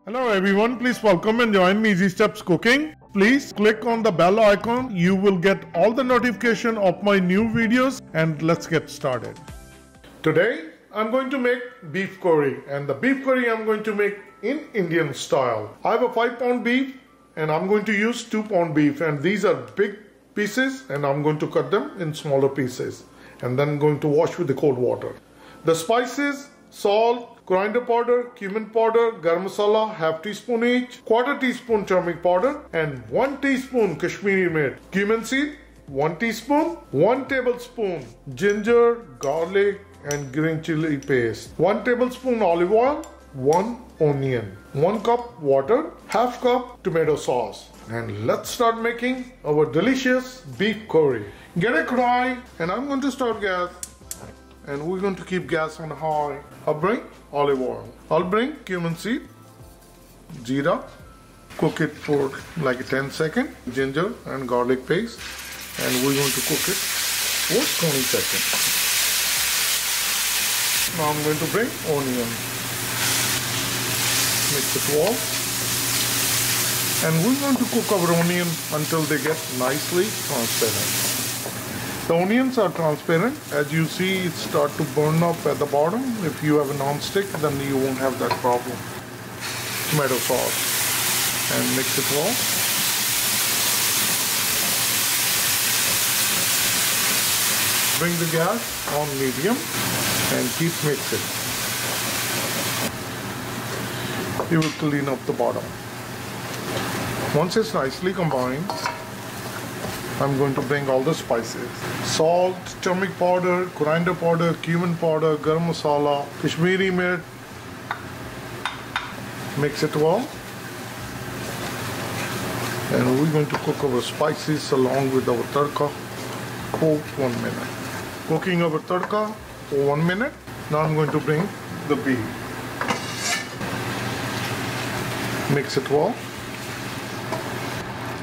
Hello everyone, please welcome and join me Easy Steps Cooking. Please click on the bell icon. You will get all the notification of my new videos, and let's get started. Today I'm going to make beef curry, and the beef curry I'm going to make in Indian style. I have a 5-pound beef and I'm going to use 2-pound beef, and these are big pieces and I'm going to cut them in smaller pieces and then going to wash with the cold water. The spices: salt, coriander powder, cumin powder, garam masala, half teaspoon each, quarter teaspoon turmeric powder, and 1 teaspoon Kashmiri mirt. Cumin seed, 1 teaspoon, 1 tablespoon ginger, garlic, and green chili paste, 1 tablespoon olive oil, 1 onion, 1 cup water, half cup tomato sauce. And let's start making our delicious beef curry. Get a krai, and I'm going to start gas. And we're going to keep gas on high. I'll bring olive oil. I'll bring cumin seed, jeera, cook it for like 10 seconds, ginger and garlic paste, and we're going to cook it for 20 seconds. Now I'm going to bring onion, mix it all, and we're going to cook our onion until they get nicely transparent. The onions are transparent. As you see, it start to burn up at the bottom. If you have a non-stick, then you won't have that problem. Tomato sauce, and mix it well. Bring the gas on medium and keep mixing. You will clean up the bottom. Once it's nicely combined, I'm going to bring all the spices: salt, turmeric powder, coriander powder, cumin powder, garam masala, Kashmiri mirt. Mix it well. And we're going to cook our spices along with our tadka for 1 minute. Cooking our tadka for 1 minute. Now I'm going to bring the beef. Mix it well.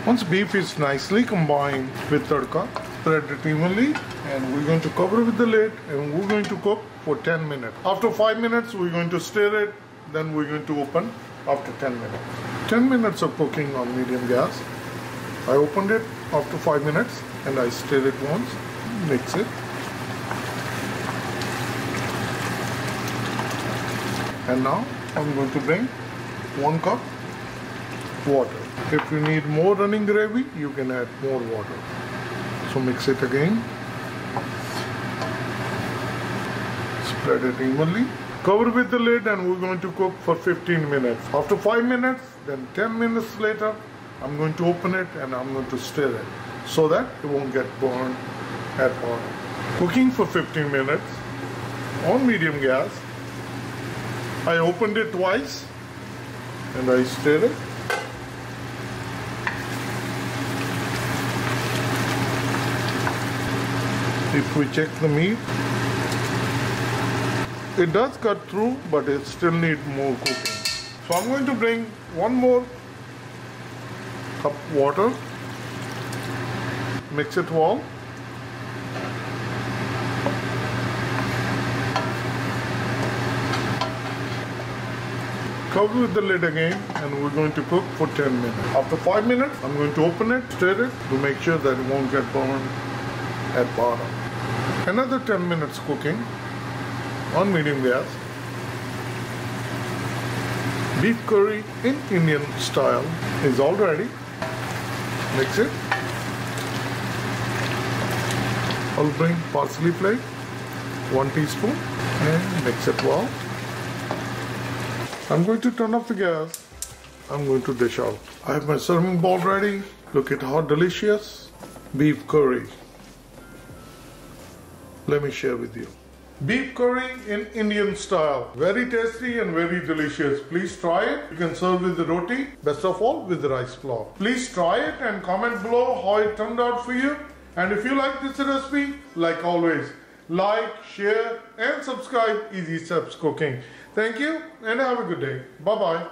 Once beef is nicely combined with tadka, spread it evenly, and we're going to cover with the lid, and we're going to cook for 10 minutes. After 5 minutes, we're going to stir it, then we're going to open after 10 minutes. 10 minutes of cooking on medium gas. I opened it after 5 minutes and I stir it once, mix it. And now I'm going to bring 1 cup water. If you need more running gravy, you can add more water. So mix it again. Spread it evenly. Cover with the lid, and we're going to cook for 15 minutes. After 5 minutes, then 10 minutes later, I'm going to open it and I'm going to stir it so that it won't get burned at bottom. Cooking for 15 minutes on medium gas. I opened it twice and I stirred it. If we check the meat, it does cut through, but it still needs more cooking. So I'm going to bring 1 more cup water, mix it well. Cover with the lid again, and we're going to cook for 10 minutes. After 5 minutes, I'm going to open it, stir it to make sure that it won't get burned at bottom. Another 10 minutes cooking on medium gas. Beef curry in Indian style is all ready. Mix it. I'll bring parsley flake, 1 teaspoon, and mix it well. I'm going to turn off the gas. I'm going to dish out. I have my serving bowl ready. Look at how delicious beef curry. Let me share with you. Beef curry in Indian style. Very tasty and very delicious. Please try it. You can serve with the roti. Best of all, with the rice flour. Please try it and comment below how it turned out for you. And if you like this recipe, like always, like, share, and subscribe Easy Steps Cooking. Thank you and have a good day. Bye-bye.